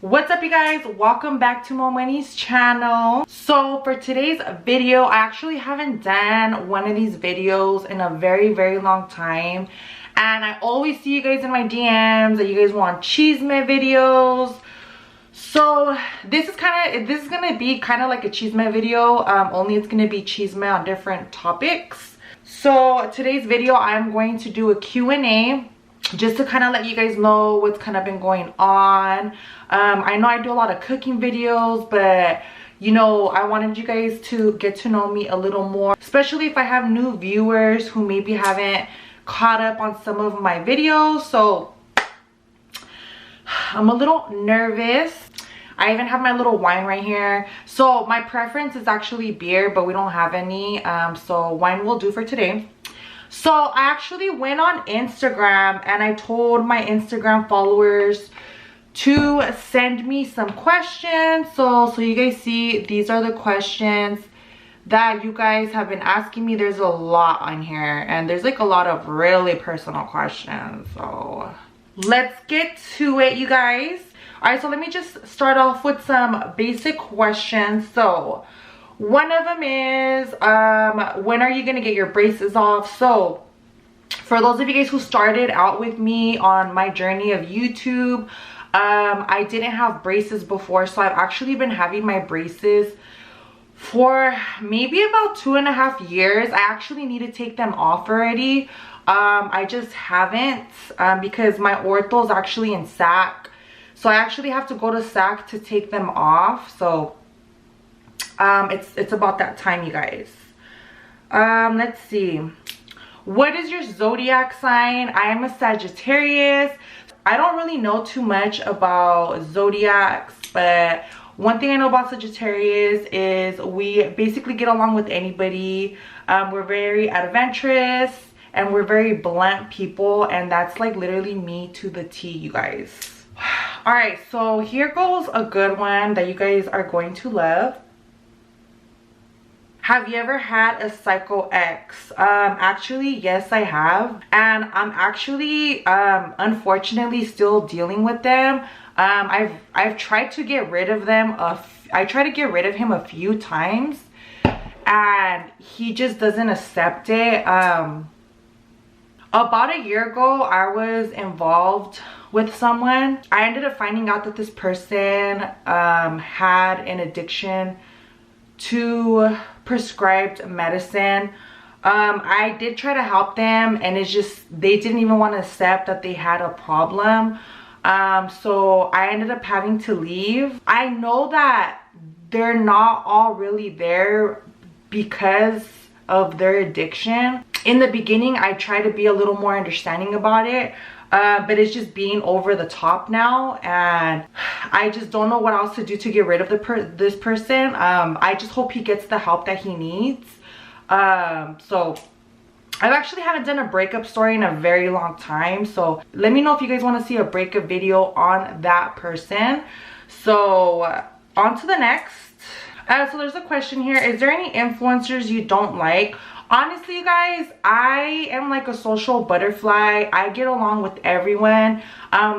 What's up, you guys? Welcome back to Momeni's channel. So for today's video, I actually haven't done one of these videos in a very long time, and I always see you guys in my DMs that you guys want Chisme videos. So this is gonna be kind of like a Chisme video, only it's gonna be Chisme on different topics. So today's video, I'm going to do a Q&A just to kind of let you guys know what's kind of been going on. I know I do a lot of cooking videos, but you know, I wanted you guys to get to know me a little more, especially if I have new viewers who maybe haven't caught up on some of my videos. So I'm a little nervous. I even have my little wine right here. So my preference is actually beer, but we don't have any, so wine will do for today. So I actually went on Instagram and I told my Instagram followers to send me some questions. So you guys see, these are the questions that you guys have been asking me. There's a lot on here, and there's like a lot of really personal questions. So let's get to it, you guys. All right, so let me just start off with some basic questions. So one of them is, when are you gonna get your braces off? So for those of you guys who started out with me on my journey of YouTube, I didn't have braces before, so I've actually been having my braces for maybe about 2.5 years. I actually need to take them off already. I just haven't, because my ortho is actually in SAC, so I actually have to go to SAC to take them off. So it's about that time, you guys. Let's see, what is your zodiac sign? I am a Sagittarius. I don't really know too much about zodiacs, but one thing I know about Sagittarius is we basically get along with anybody. We're very adventurous and we're very blunt people, and that's like literally me to the T, you guys. All right, so here goes a good one that you guys are going to love. Have you ever had a psycho ex? Actually, yes, I have, and I'm actually unfortunately still dealing with them. I've tried to get rid of them. I tried to get rid of him a few times, and he just doesn't accept it. About a year ago, I was involved with someone. I ended up finding out that this person had an addiction to prescribed medicine. I did try to help them, and it's just they didn't even want to accept that they had a problem. So I ended up having to leave. I know that they're not all really there because of their addiction. In the beginning, I tried to be a little more understanding about it, but it's just being over the top now, and I just don't know what else to do to get rid of this person. I just hope he gets the help that he needs. So I actually haven't done a breakup story in a very long time, so let me know if you guys want to see a breakup video on that person. So on to the next. So there's a question here. Is there any influencers you don't like? Honestly, you guys, I am like a social butterfly. I get along with everyone.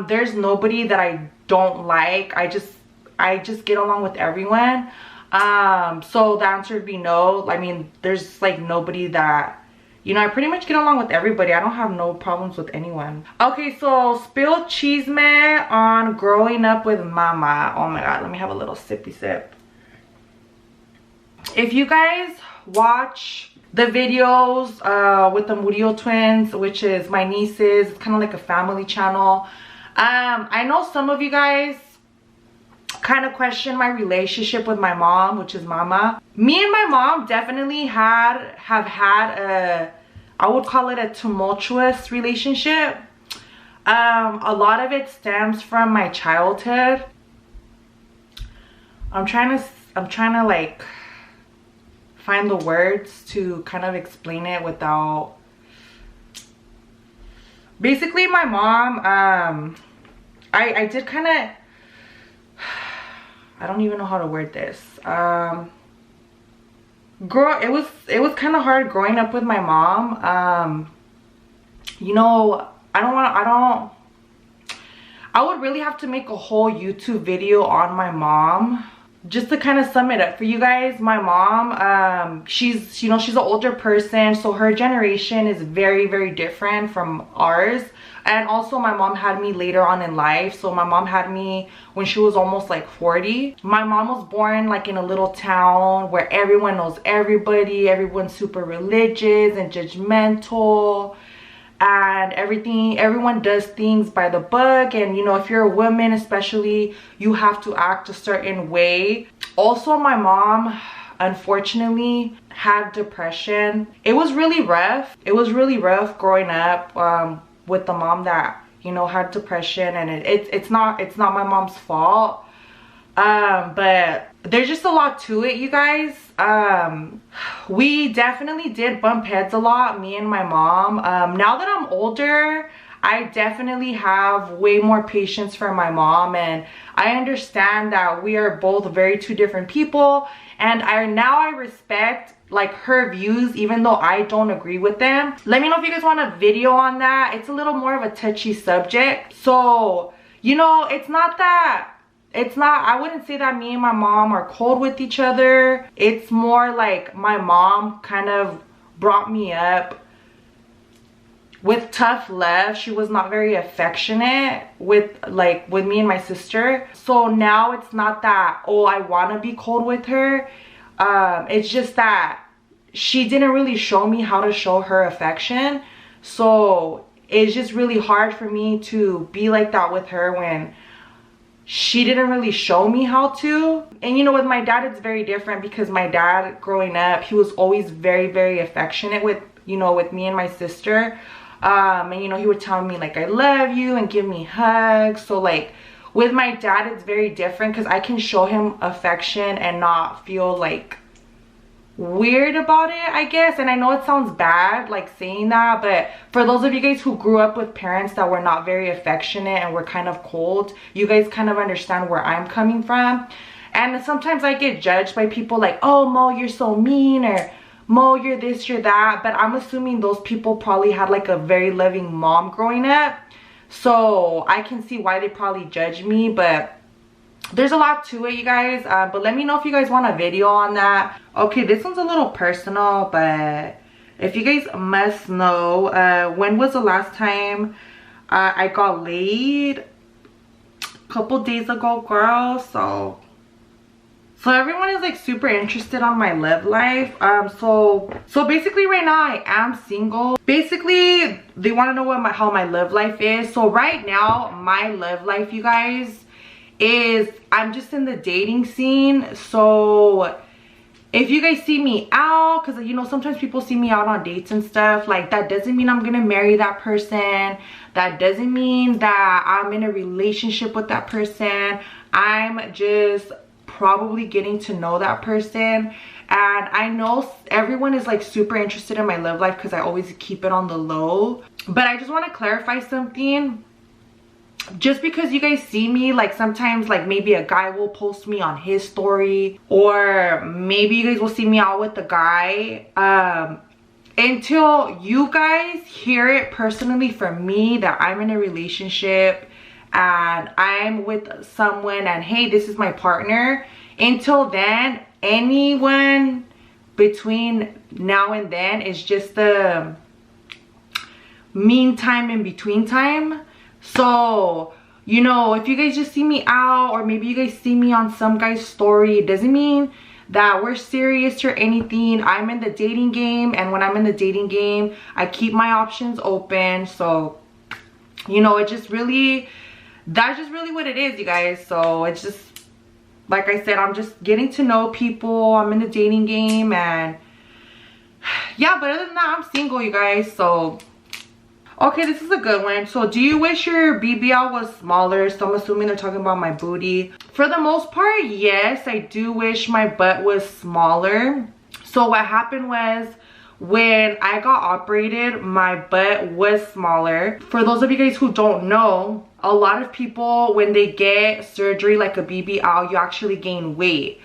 There's nobody that I don't like. I just get along with everyone. So the answer would be no. I mean, there's like nobody that, you know, I pretty much get along with everybody. I don't have no problems with anyone. Okay, so spill chisme on growing up with mama. Oh my god, let me have a little sippy sip. If you guys watch the videos with the Murillo twins, which is my nieces, it's kind of like a family channel. I know some of you guys kind of question my relationship with my mom, which is mama. Me and my mom definitely have had a, I would call it a tumultuous relationship. A lot of it stems from my childhood. I'm trying to like find the words to kind of explain it without. Basically, my mom, I did kind of, I don't even know how to word this. It was kind of hard growing up with my mom. You know, I would really have to make a whole YouTube video on my mom. Just to kind of sum it up for you guys, my mom, she's, you know, she's an older person, so her generation is very, very different from ours. And also my mom had me later on in life. So my mom had me when she was almost like 40. My mom was born like in a little town where everyone knows everybody, everyone's super religious and judgmental, and everyone does things by the book. And you know, if you're a woman especially, you have to act a certain way. Also, my mom unfortunately had depression. It was really rough. It was really rough growing up with the mom that, you know, had depression. And it's not my mom's fault, but there's just a lot to it, you guys. We definitely did bump heads a lot, me and my mom. Now that I'm older, I definitely have way more patience for my mom, and I understand that we are both very two different people, and now I respect like her views even though I don't agree with them. Let me know if you guys want a video on that. It's a little more of a touchy subject. So, you know, I wouldn't say that me and my mom are cold with each other. It's more like my mom kind of brought me up with tough love. She was not very affectionate with me and my sister. So now it's not that, oh, I want to be cold with her. It's just that she didn't really show me how to show her affection. So it's just really hard for me to be like that with her when she didn't really show me how to. And you know, with my dad it's very different, because my dad growing up, he was always very, very affectionate with, you know, with me and my sister. And you know, he would tell me like I love you and give me hugs. So like with my dad it's very different, because I can show him affection and not feel like weird about it, I guess. And I know it sounds bad like saying that, but for those of you guys who grew up with parents that were not very affectionate and were kind of cold, you guys kind of understand where I'm coming from. And sometimes I get judged by people like, oh, Mo, you're so mean, or Mo, you're this, you're that. But I'm assuming those people probably had like a very loving mom growing up, so I can see why they probably judge me. But there's a lot to it, you guys. But let me know if you guys want a video on that. Okay, this one's a little personal, but if you guys must know, when was the last time I got laid? A couple days ago, girl. So everyone is like super interested on my love life. So basically right now I am single. Basically they want to know how my love life is. So right now my love life, you guys, is I'm just in the dating scene. So if you guys see me out, because you know sometimes people see me out on dates and stuff, like that doesn't mean I'm gonna marry that person. That doesn't mean that I'm in a relationship with that person. I'm just probably getting to know that person. And I know everyone is like super interested in my love life because I always keep it on the low. But I just want to clarify something. Just because you guys see me, like sometimes like maybe a guy will post me on his story, or maybe you guys will see me out with a guy, until you guys hear it personally from me that I'm in a relationship and I'm with someone and hey, this is my partner, until then anyone between now and then is just the meantime in between time. So, you know, if you guys just see me out, or maybe you guys see me on some guy's story, it doesn't mean that we're serious or anything. I'm in the dating game, and when I'm in the dating game, I keep my options open. So, you know, it just really, that's just really what it is, you guys. So it's just, like I said, I'm just getting to know people. I'm in the dating game, and yeah, but other than that, I'm single, you guys. So okay, this is a good one. So do you wish your BBL was smaller? So I'm assuming they're talking about my booty. For the most part, yes, I do wish my butt was smaller. So what happened was, when I got operated, my butt was smaller. For those of you guys who don't know, a lot of people, when they get surgery like a BBL, you actually gain weight.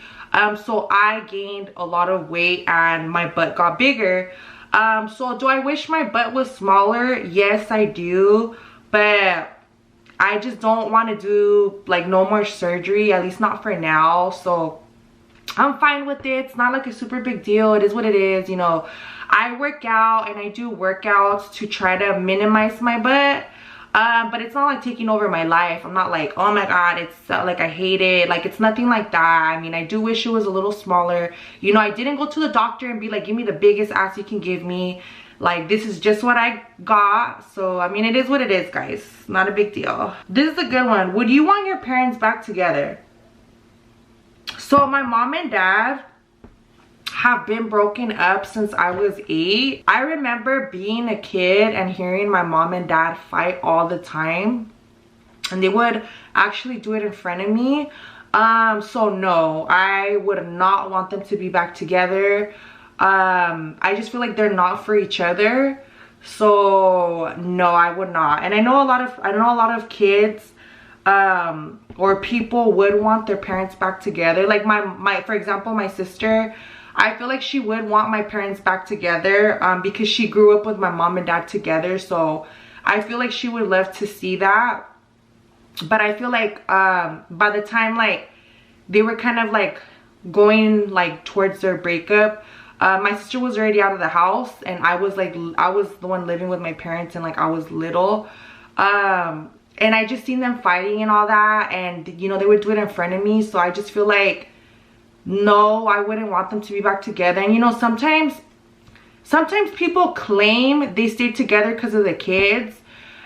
So I gained a lot of weight and my butt got bigger. So do I wish my butt was smaller? Yes, I do. But I just don't want to do like no more surgery, at least not for now. So I'm fine with it. It's not like a super big deal. It is what it is, you know. I work out and I do workouts to try to minimize my butt. But it's not like taking over my life. I'm not like, oh my god, it's like I hate it. Like, it's nothing like that. I mean, I do wish it was a little smaller. You know, I didn't go to the doctor and be like, give me the biggest ass you can give me. Like, this is just what I got. So I mean, it is what it is, guys. Not a big deal. This is a good one. Would you want your parents back together? So my mom and dad have been broken up since I was 8. I remember being a kid and hearing my mom and dad fight all the time, and they would actually do it in front of me. So no, I would not want them to be back together. I just feel like they're not for each other. So no, I would not. And I know a lot of kids or people would want their parents back together. Like for example, my sister, I feel like she would want my parents back together because she grew up with my mom and dad together. So I feel like she would love to see that. But I feel like by the time like they were kind of like going like towards their breakup, my sister was already out of the house, and I was the one living with my parents, and like I was little. And I just seen them fighting and all that, and you know, they would do it in front of me. So I just feel like, no, I wouldn't want them to be back together. And you know, sometimes people claim they stayed together because of the kids,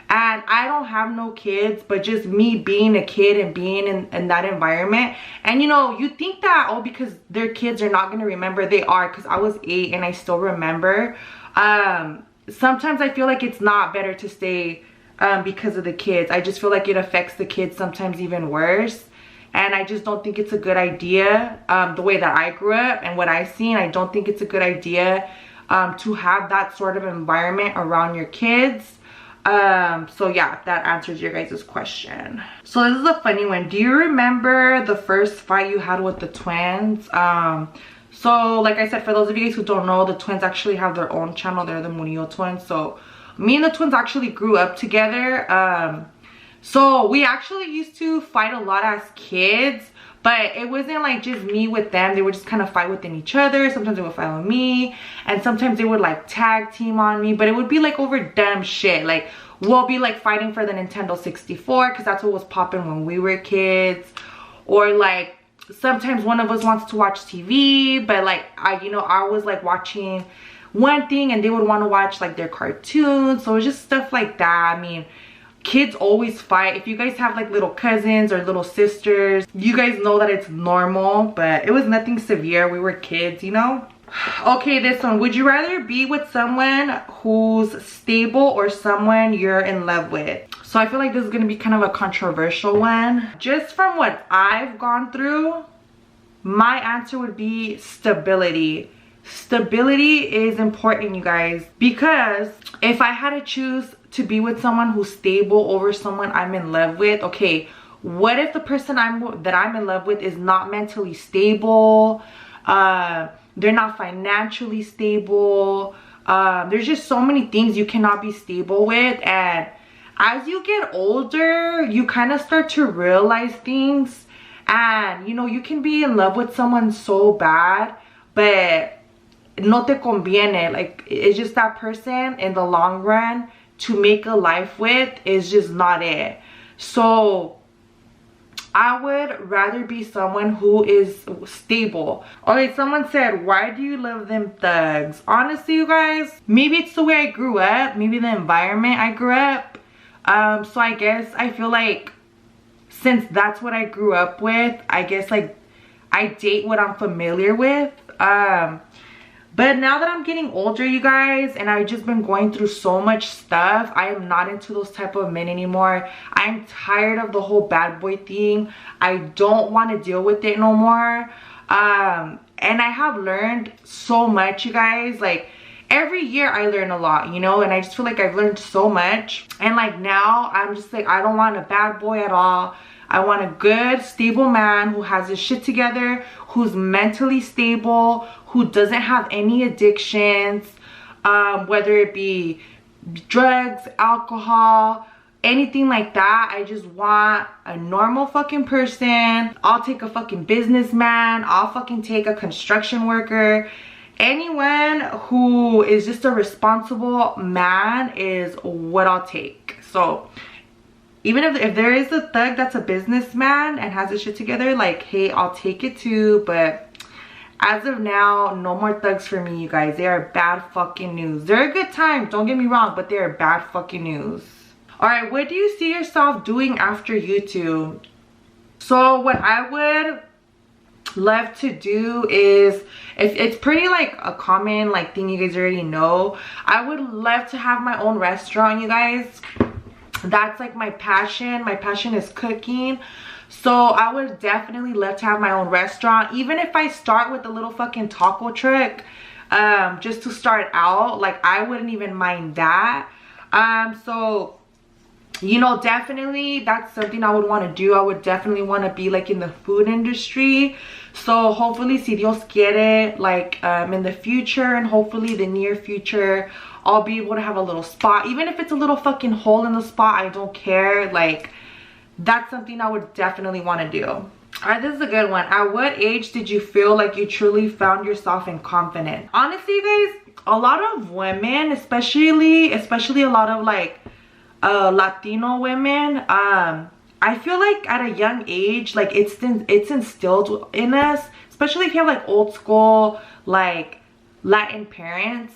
and I don't have no kids, but just me being a kid and being in that environment. And you know, you think that, oh, because their kids are not going to remember. They are, because I was 8 and I still remember. Sometimes I feel like it's not better to stay because of the kids. I just feel like it affects the kids sometimes even worse. And I just don't think it's a good idea. The way that I grew up and what I've seen, I don't think it's a good idea to have that sort of environment around your kids. So yeah, that answers your guys' question. So this is a funny one. Do you remember the first fight you had with the twins? So like I said, for those of you guys who don't know, the twins actually have their own channel. They're the Murillo twins. So me and the twins actually grew up together. So we actually used to fight a lot as kids, but it wasn't like just me with them. They would just kind of fight within each other. Sometimes they would fight with me, and sometimes they would like tag team on me, but it would be like over dumb shit. Like, we'll be like fighting for the Nintendo 64 because that's what was popping when we were kids. Or like sometimes one of us wants to watch TV, but like I was like watching one thing and they would want to watch like their cartoons. So it was just stuff like that. I mean, kids always fight. If you guys have like little cousins or little sisters, you guys know that it's normal, but it was nothing severe. We were kids, you know. Okay, this one. Would you rather be with someone who's stable or someone you're in love with? So I feel like this is gonna be kind of a controversial one. Just from what I've gone through, my answer would be stability. Stability is important, you guys, because if I had to choose to be with someone who's stable over someone I'm in love with, okay, what if the person that I'm in love with is not mentally stable, they're not financially stable, there's just so many things you cannot be stable with. And as you get older, you kind of start to realize things, and you know, you can be in love with someone so bad, but no te conviene. Like, it's just that person in the long run to make a life with is just not it. So I would rather be someone who is stable. Okay, someone said, why do you love them thugs? Honestly, you guys, maybe it's the way I grew up, maybe the environment I grew up. So I guess I feel like since that's what I grew up with, I guess like I date what I'm familiar with. But now that I'm getting older, you guys, and I've just been going through so much stuff, I am not into those type of men anymore. I'm tired of the whole bad boy thing. I don't want to deal with it no more. And I have learned so much, you guys. Like, every year I learn a lot, you know, and I just feel like I've learned so much. And like now, I'm just like, I don't want a bad boy at all. I want a good, stable man who has his shit together, who's mentally stable, who doesn't have any addictions, whether it be drugs, alcohol, anything like that. I just want a normal fucking person. I'll take a fucking businessman. I'll fucking take a construction worker. Anyone who is just a responsible man is what I'll take. So even if there is a thug that's a businessman and has his shit together, like, hey, I'll take it too. But as of now, no more thugs for me, you guys. They are bad fucking news. They're a good time, don't get me wrong, but they are bad fucking news. All right, what do you see yourself doing after YouTube? So what I would love to do is, if it's pretty like a common like thing you guys already know, I would love to have my own restaurant, you guys. That's like my passion. My passion is cooking. So I would definitely love to have my own restaurant, even if I start with a little fucking taco truck, just to start out. Like, I wouldn't even mind that. So, you know, definitely that's something I would want to do. I would definitely want to be like in the food industry. So hopefully, si Dios quiere, like in the future, and hopefully the near future, I'll be able to have a little spot. Even if it's a little fucking hole in the spot, I don't care. Like, that's something I would definitely want to do. All right, this is a good one. At what age did you feel like you truly found yourself in confidence? Honestly, guys, a lot of women, especially a lot of like Latino women, I feel like at a young age, like it's instilled in us, especially if you have like old school like Latin parents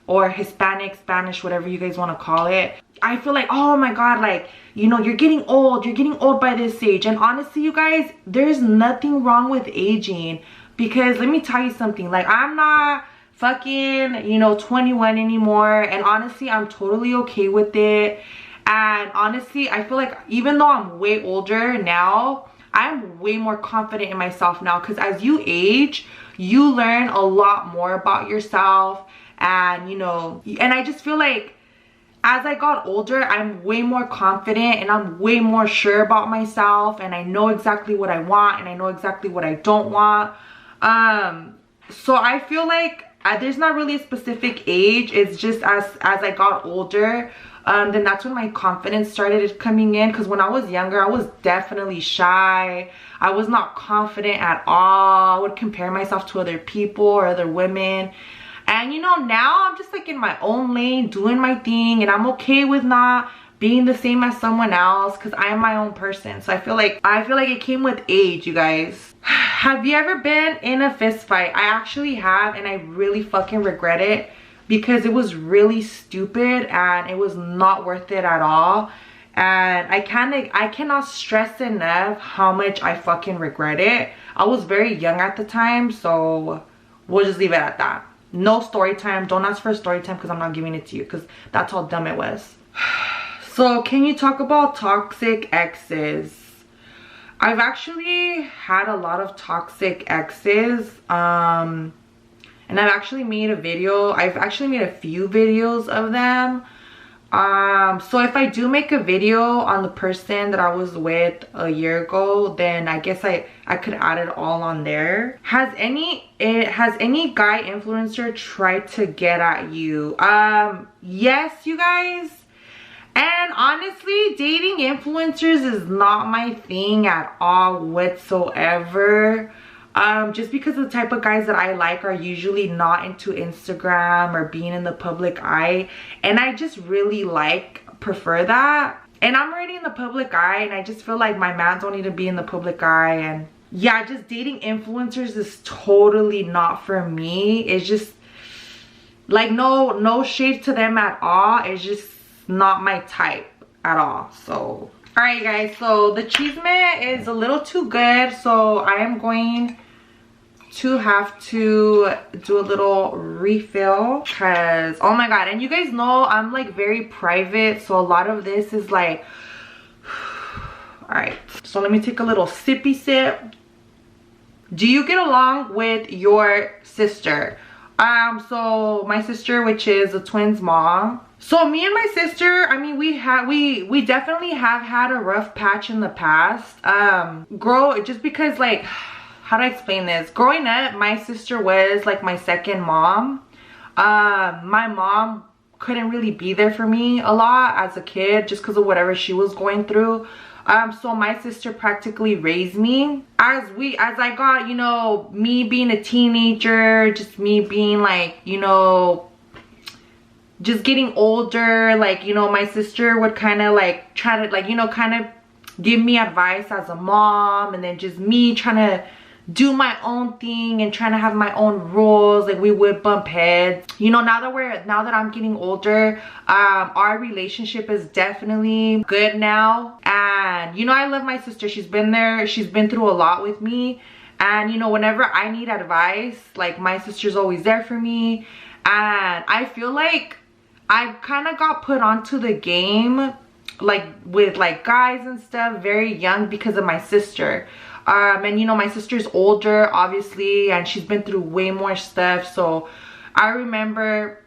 or Hispanic, Spanish, whatever you guys want to call it. I feel like, oh my god, like, you know, you're getting old by this age. And honestly, you guys, there's nothing wrong with aging, because let me tell you something, like, I'm not fucking, you know, 21 anymore, and honestly, I'm totally okay with it. And honestly, I feel like even though I'm way older now, I'm way more confident in myself now, because as you age, you learn a lot more about yourself. And, you know, and I just feel like as I got older, I'm way more confident and I'm way more sure about myself, and I know exactly what I want and I know exactly what I don't want. So I feel like there's not really a specific age. It's just as I got older, then that's when my confidence started coming in. Because when I was younger, I was definitely shy. I was not confident at all. I would compare myself to other people or other women. And you know, now I'm just like in my own lane, doing my thing, and I'm okay with not being the same as someone else, because I am my own person. So I feel like it came with age, you guys. Have you ever been in a fist fight? I actually have, and I really fucking regret it, because it was really stupid and it was not worth it at all. And I cannot stress enough how much I fucking regret it. I was very young at the time, so we'll just leave it at that. No story time. Don't ask for a story time, because I'm not giving it to you, because that's how dumb it was. So can you talk about toxic exes? I've actually had a lot of toxic exes, and I've actually made a video. I've actually made a few videos of them. So if I do make a video on the person that I was with a year ago, then I guess I could add it all on there. Has any guy influencer tried to get at you? Yes, you guys. And honestly, dating influencers is not my thing at all whatsoever. Just because the type of guys that I like are usually not into Instagram or being in the public eye, and I just really prefer that. And I'm already in the public eye, and I just feel like my man don't need to be in the public eye. And yeah, just dating influencers is totally not for me. It's just like no shade to them at all. It's just not my type at all. So alright guys, so the chisme is a little too good, so I am going to have to do a little refill, because oh my god, and you guys know I'm like very private, so a lot of this is like all right, so let me take a little sippy sip. Do you get along with your sister? So my sister, which is a twins mom, so me and my sister, I mean, we definitely have had a rough patch in the past. Just because, like, how do I explain this? Growing up, my sister was like my second mom. My mom couldn't really be there for me a lot as a kid just because of whatever she was going through. So my sister practically raised me as I got, you know, me being a teenager, just me being like, you know, just getting older. Like, you know, my sister would kind of like try to like, you know, kind of give me advice as a mom, and then just me trying to do my own thing and trying to have my own rules. Like, we would bump heads. You know, now that I'm getting older, our relationship is definitely good now. And you know, I love my sister. She's been there, she's been through a lot with me, and you know, whenever I need advice, like, my sister's always there for me. And I feel like I kind of got put onto the game, like with like guys and stuff, very young because of my sister. And you know, my sister's older obviously, and she's been through way more stuff. So I remember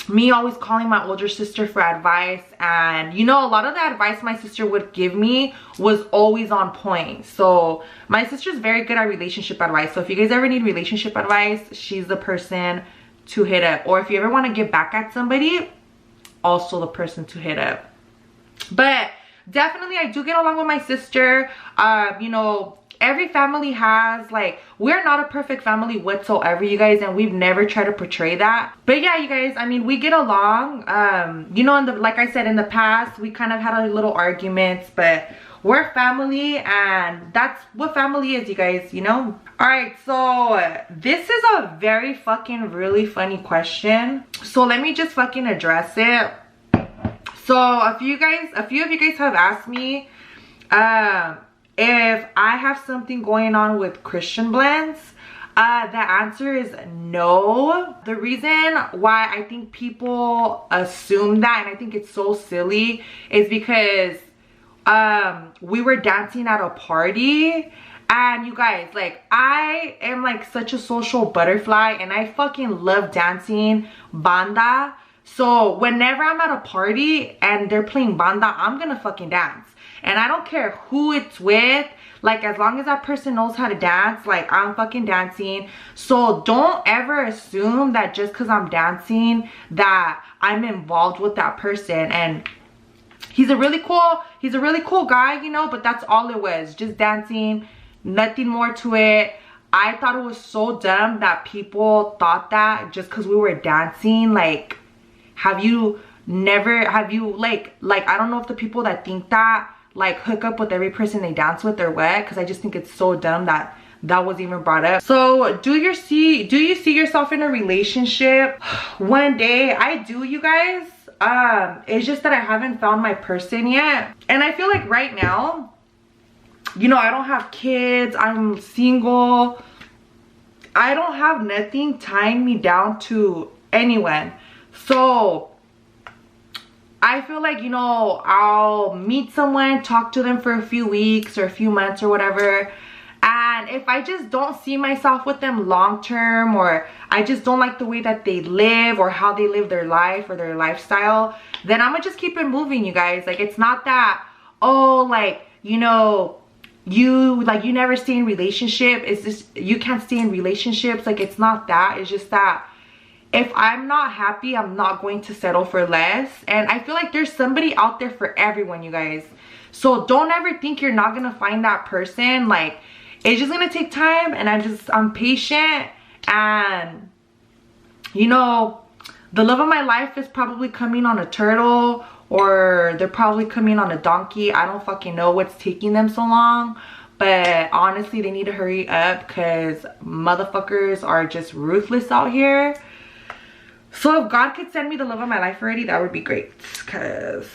me always calling my older sister for advice, and you know, a lot of the advice my sister would give me was always on point. So my sister's very good at relationship advice. So if you guys ever need relationship advice, she's the person to hit up. Or if you ever want to get back at somebody, also the person to hit up. But definitely I do get along with my sister. You know, every family has, like, we're not a perfect family whatsoever, you guys, and we've never tried to portray that. But yeah, you guys, I mean, we get along. You know, like I said, in the past we kind of had a little arguments, but we're family, and that's what family is, you guys, you know. All right, so this is a very fucking really funny question, so let me just fucking address it. So a few of you guys have asked me if I have something going on with Christian blends. The answer is no. The reason why I think people assume that, and I think it's so silly, is because we were dancing at a party. And you guys, like, I am like such a social butterfly, and I fucking love dancing banda. So whenever I'm at a party and they're playing banda, I'm gonna fucking dance. And I don't care who it's with. Like, as long as that person knows how to dance, like, I'm fucking dancing. So don't ever assume that just because I'm dancing that I'm involved with that person. And he's a really cool guy, you know, but that's all it was, just dancing, nothing more to it. I thought it was so dumb that people thought that just because we were dancing. Like, have you like I don't know if the people that think that like hook up with every person they dance with or what, because I just think it's so dumb that that was even brought up. So do you see yourself in a relationship one day? I do, you guys. It's just that I haven't found my person yet. And I feel like right now, you know, I don't have kids, I'm single, I don't have nothing tying me down to anyone. So I feel like, you know, I'll meet someone, talk to them for a few weeks or a few months or whatever, and if I just don't see myself with them long term, or I just don't like the way that they live or how they live their life or their lifestyle, then I'm gonna just keep it moving, you guys. Like, it's not that, oh, like, you know, you never stay in relationship, it's just you can't stay in relationships. Like, it's not that. It's just that if I'm not happy, I'm not going to settle for less. And I feel like there's somebody out there for everyone, you guys. So don't ever think you're not gonna find that person. Like, it's just gonna take time, and I'm patient. And you know, the love of my life is probably coming on a turtle, or they're probably coming on a donkey. I don't fucking know what's taking them so long, but honestly, they need to hurry up, because motherfuckers are just ruthless out here. So if God could send me the love of my life already, that would be great. Cause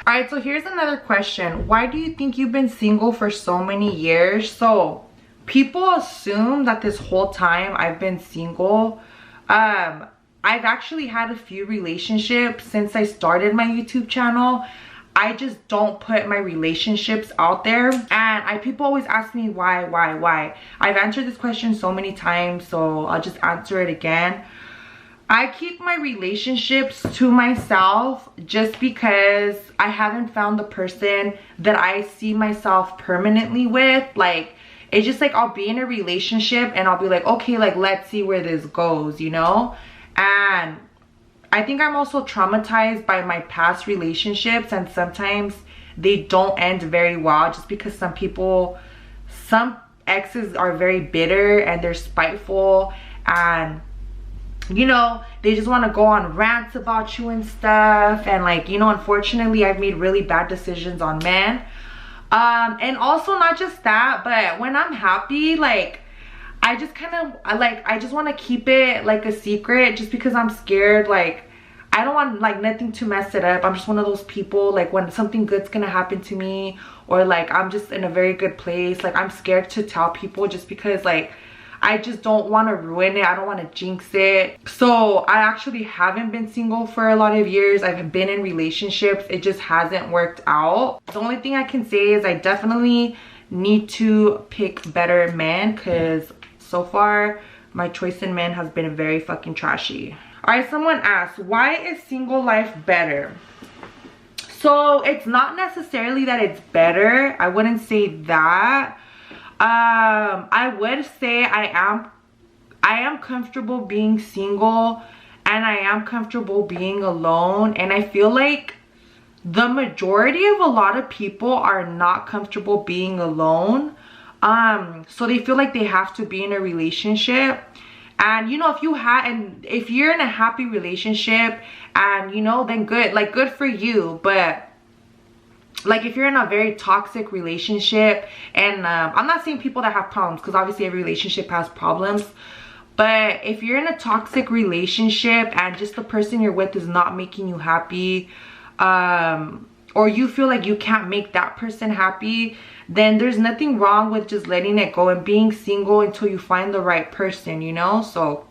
all right, so here's another question. Why do you think you've been single for so many years? So people assume that this whole time I've been single. I've actually had a few relationships since I started my YouTube channel. I just don't put my relationships out there, and people always ask me why. I've answered this question so many times, so I'll just answer it again. I keep my relationships to myself just because I haven't found the person that I see myself permanently with. Like, it's just like I'll be in a relationship and I'll be like, okay, like, let's see where this goes, you know? And I think I'm also traumatized by my past relationships, and sometimes they don't end very well just because some exes are very bitter and they're spiteful, and you know, they just want to go on rants about you and stuff. And like, you know, unfortunately I've made really bad decisions on men. And also not just that, but when I'm happy, like I just kind of I just want to keep it like a secret just because I'm scared. Like I don't want like nothing to mess it up. I'm just one of those people, like when something good's gonna happen to me, or like I'm just in a very good place, like I'm scared to tell people just because like I just don't want to ruin it. I don't want to jinx it. So I actually haven't been single for a lot of years. I've been in relationships. It just hasn't worked out. The only thing I can say is I definitely need to pick better men, because so far my choice in men has been very fucking trashy. All right, someone asked, why is single life better? So it's not necessarily that it's better. I wouldn't say that. I would say I am comfortable being single, and I am comfortable being alone, and I feel like the majority of a lot of people are not comfortable being alone. So they feel like they have to be in a relationship. And you know, if you're in a happy relationship, and you know, then good, like good for you. But like if you're in a very toxic relationship, and I'm not saying people that have problems, because obviously every relationship has problems, but if you're in a toxic relationship and just the person you're with is not making you happy, or you feel like you can't make that person happy, then there's nothing wrong with just letting it go and being single until you find the right person, you know? So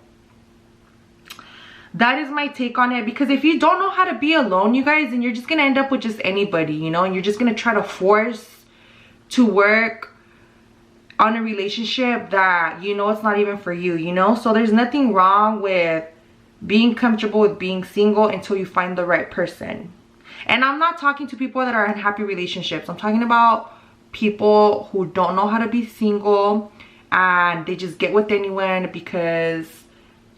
that is my take on it. Because if you don't know how to be alone, you guys, then you're just gonna end up with just anybody, you know, and you're just gonna try to force to work on a relationship that you know it's not even for you, you know? So there's nothing wrong with being comfortable with being single until you find the right person. And I'm not talking to people that are in happy relationships. I'm talking about people who don't know how to be single, and they just get with anyone because,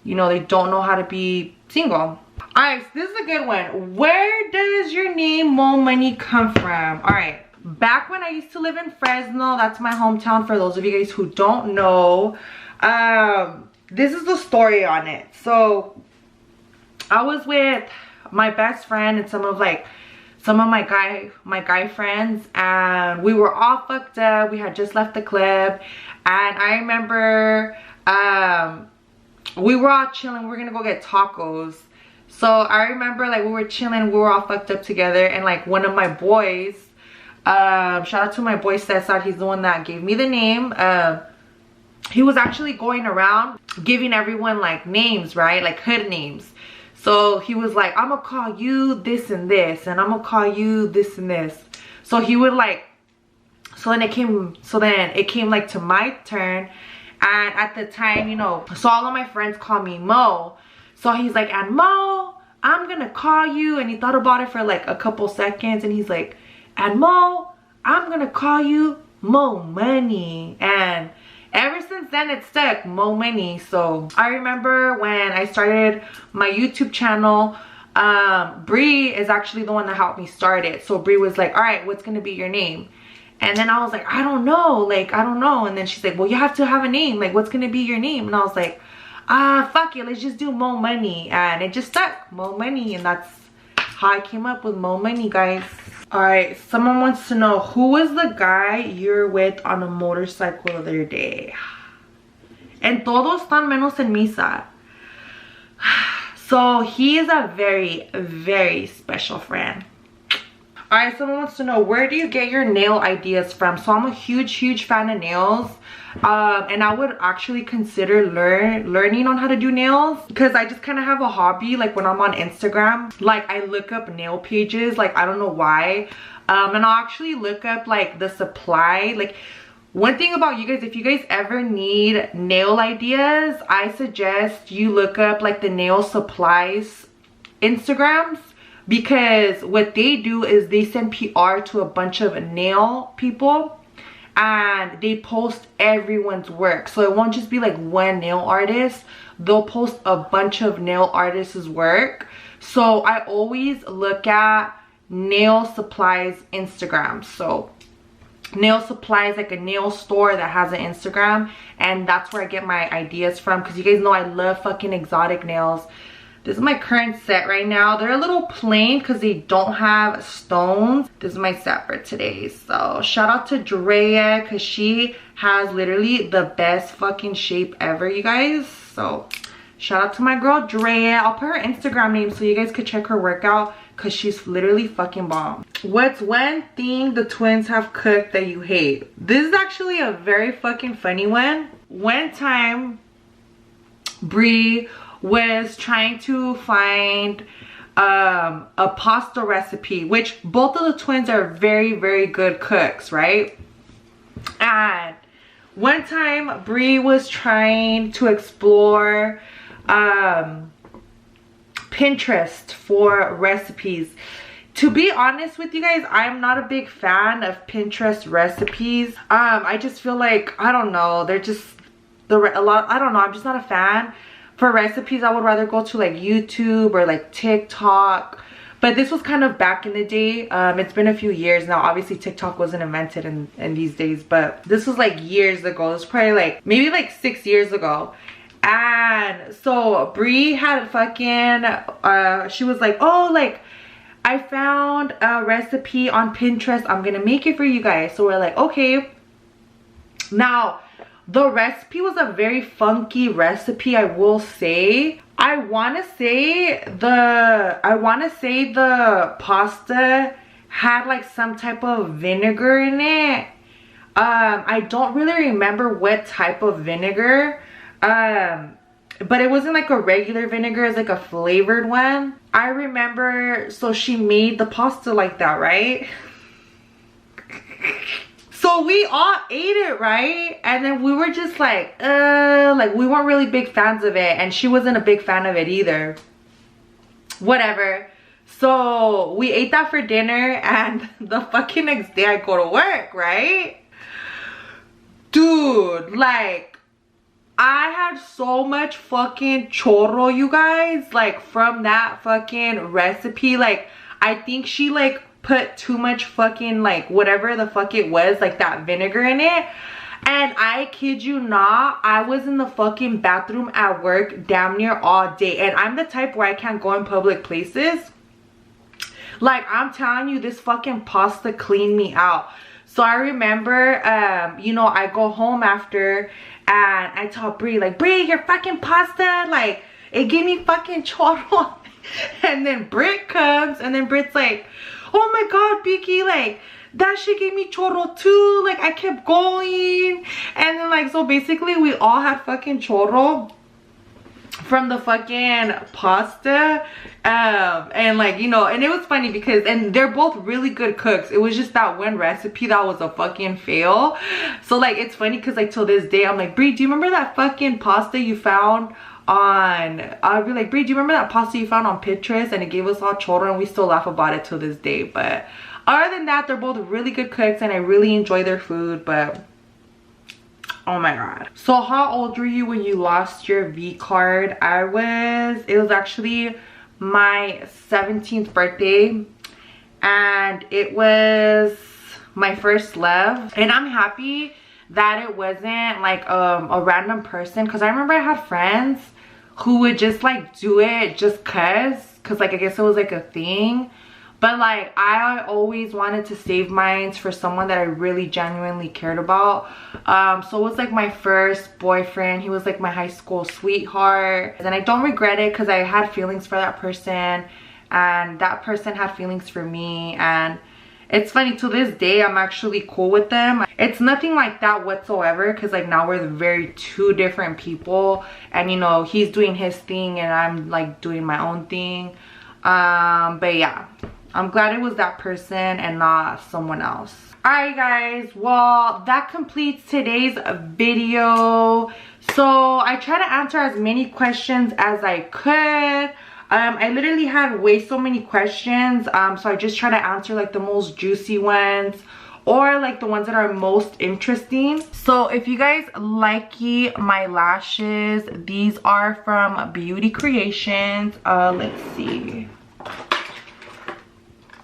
you know, they don't know how to be single. All right, so this is a good one. Where does your name Mo Money come from? All right, back when I used to live in Fresno, that's my hometown for those of you guys who don't know, this is the story on it. So I was with my best friend and some of my guy friends, and we were all fucked up. We had just left the club, and I remember we were all chilling. We were gonna go get tacos. So I remember like we were chilling, we were all fucked up together, and like one of my boys, shout out to my boy Cesar, he's the one that gave me the name. He was actually going around giving everyone like names, right, like hood names. So he was like, I'm gonna call you this and this, and I'm gonna call you this and this. So he would like, so then it came like to my turn. And at the time, you know, so all of my friends call me Mo. So he's like, and Mo, I'm gonna call you. And he thought about it for like a couple seconds, and he's like, and Mo, I'm gonna call you Mo Money. And ever since then it stuck, Mo Money. So I remember when I started my YouTube channel, Bree is actually the one that helped me start it. So Bree was like, all right, what's gonna be your name? And then I was like, I don't know. And then she's like, well, you have to have a name. Like, what's gonna be your name? And I was like, fuck it, let's just do Mo Money. And it just stuck, Mo Money. And that's how I came up with Mo Money, guys. All right, someone wants to know, who was the guy you're with on a motorcycle the other day? En todos están menos en misa. So he is a very, very special friend. All right, someone wants to know, where do you get your nail ideas from? So I'm a huge fan of nails. And I would actually consider learning on how to do nails, because I just kind of have a hobby. Like when I'm on Instagram, like I look up nail pages, like I don't know why. And I'll actually look up like the supply. Like one thing about you guys, if you guys ever need nail ideas, I suggest you look up like the nail supplies Instagrams, because what they do is they send PR to a bunch of nail people, and they post everyone's work. So it won't just be like one nail artist, they'll post a bunch of nail artists' work. So I always look at nail supplies Instagram. So nail supplies, like a nail store that has an Instagram, and that's where I get my ideas from, because you guys know I love fucking exotic nails. This is my current set right now. They're a little plain because they don't have stones. This is my set for today. So shout out to Drea, because she has literally the best fucking shape ever, you guys. So shout out to my girl Drea. I'll put her Instagram name so you guys could check her workout, because she's literally fucking bomb. What's one thing the twins have cooked that you hate? This is actually a very fucking funny one. One time, Brie was trying to find a pasta recipe, which both of the twins are very, very good cooks, right? And one time, Brie was trying to explore Pinterest for recipes. To be honest with you guys, I'm not a big fan of Pinterest recipes. I just feel like, I don't know, they're just I don't know, I'm just not a fan. For recipes, I would rather go to like YouTube or like TikTok. But this was kind of back in the day. It's been a few years now. Obviously TikTok wasn't invented in these days, but this was like years ago. It was probably like maybe like 6 years ago. And so Brie had fucking she was like, oh, like I found a recipe on Pinterest, I'm gonna make it for you guys. So we're like, okay. Now the recipe was a very funky recipe, I will say. I want to say the pasta had like some type of vinegar in it. I don't really remember what type of vinegar. But it wasn't like a regular vinegar, it's like a flavored one. I remember, so she made the pasta like that, right? So we all ate it, right? And then we were just like we weren't really big fans of it, and she wasn't a big fan of it either. Whatever. So we ate that for dinner, and the fucking next day I go to work, right? Dude, like, I had so much fucking chorro, you guys, like from that fucking recipe. Like, I think she like put too much fucking like whatever the fuck it was, like that vinegar in it. And I kid you not, I was in the fucking bathroom at work damn near all day. And I'm the type where I can't go in public places. Like, I'm telling you, this fucking pasta cleaned me out. So I remember, you know, I go home after and I tell Brie, like, Brie, your fucking pasta, like, it gave me fucking chorro. And then Brit comes, and then Brit's like, oh my god, Beaky, like, that shit gave me chorro too. Like, I kept going. And then, like, so basically we all had fucking chorro from the fucking pasta. And like, you know, and it was funny because, and they're both really good cooks. It was just that one recipe that was a fucking fail. So like, it's funny because like till this day I'm like, Brie, do you remember that fucking pasta you found on, I'll be like, Brie, do you remember that pasta you found on Pinterest and it gave us all chorro? And we still laugh about it till this day. But other than that, they're both really good cooks and I really enjoy their food. But oh my god. So how old were you when you lost your V card? It was actually my 17th birthday, and it was my first love. And I'm happy that it wasn't like a random person, because I remember I had friends who would just like do it just cause like I guess it was like a thing. But like, I always wanted to save mine for someone that I really genuinely cared about. So it was like my first boyfriend. He was like my high school sweetheart. And I don't regret it because I had feelings for that person. And that person had feelings for me. And it's funny, to this day, I'm actually cool with them. It's nothing like that whatsoever, because like now we're very two different people. And you know, he's doing his thing and I'm like doing my own thing. But yeah. I'm glad it was that person and not someone else. Alright guys, well that completes today's video. So I try to answer as many questions as I could. I literally had way so many questions, so I just try to answer like the most juicy ones or like the ones that are most interesting. So if you guys like my lashes, these are from Beauty Creations. Let's see.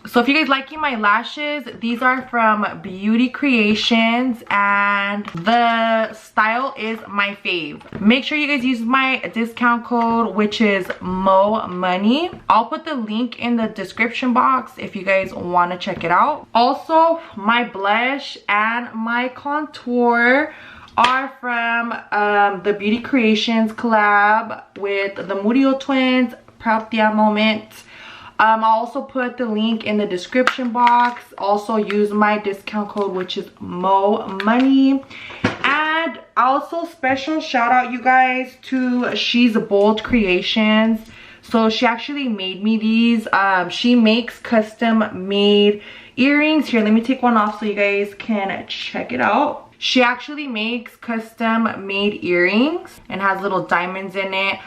So if you guys liking my lashes, these are from Beauty Creations and the style is my fave. Make sure you guys use my discount code, which is MOMONEY. I'll put the link in the description box if you guys want to check it out. Also, my blush and my contour are from the Beauty Creations collab with the Murillo twins, Proud Tia Moment. I'll also put the link in the description box. Also use my discount code, which is MOMONEY. And also special shout out, you guys, to She's Bold Creations. So she actually made me these. She makes custom made earrings. Here, let me take one off so you guys can check it out. She actually makes custom made earrings and has little diamonds in it.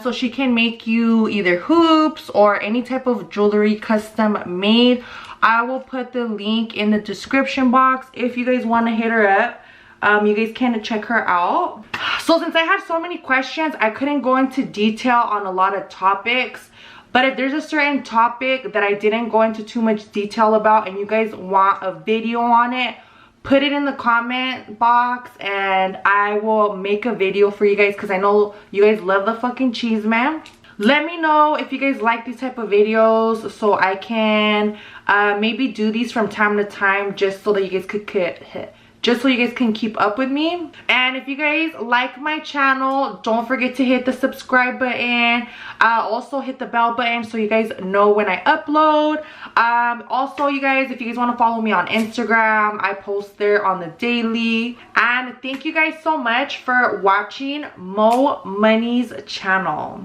So she can make you either hoops or any type of jewelry custom made. I will put the link in the description box if you guys want to hit her up. You guys can check her out. So since I had so many questions, I couldn't go into detail on a lot of topics. But if there's a certain topic that I didn't go into too much detail about and you guys want a video on it, put it in the comment box and I will make a video for you guys, because I know you guys love the fucking Chisme. Let me know if you guys like these type of videos so I can maybe do these from time to time, just so that you guys can keep up with me. And if you guys like my channel, don't forget to hit the subscribe button. Also hit the bell button so you guys know when I upload. Also, you guys, if you guys want to follow me on Instagram, I post there on the daily. And thank you guys so much for watching MOMONEY's channel.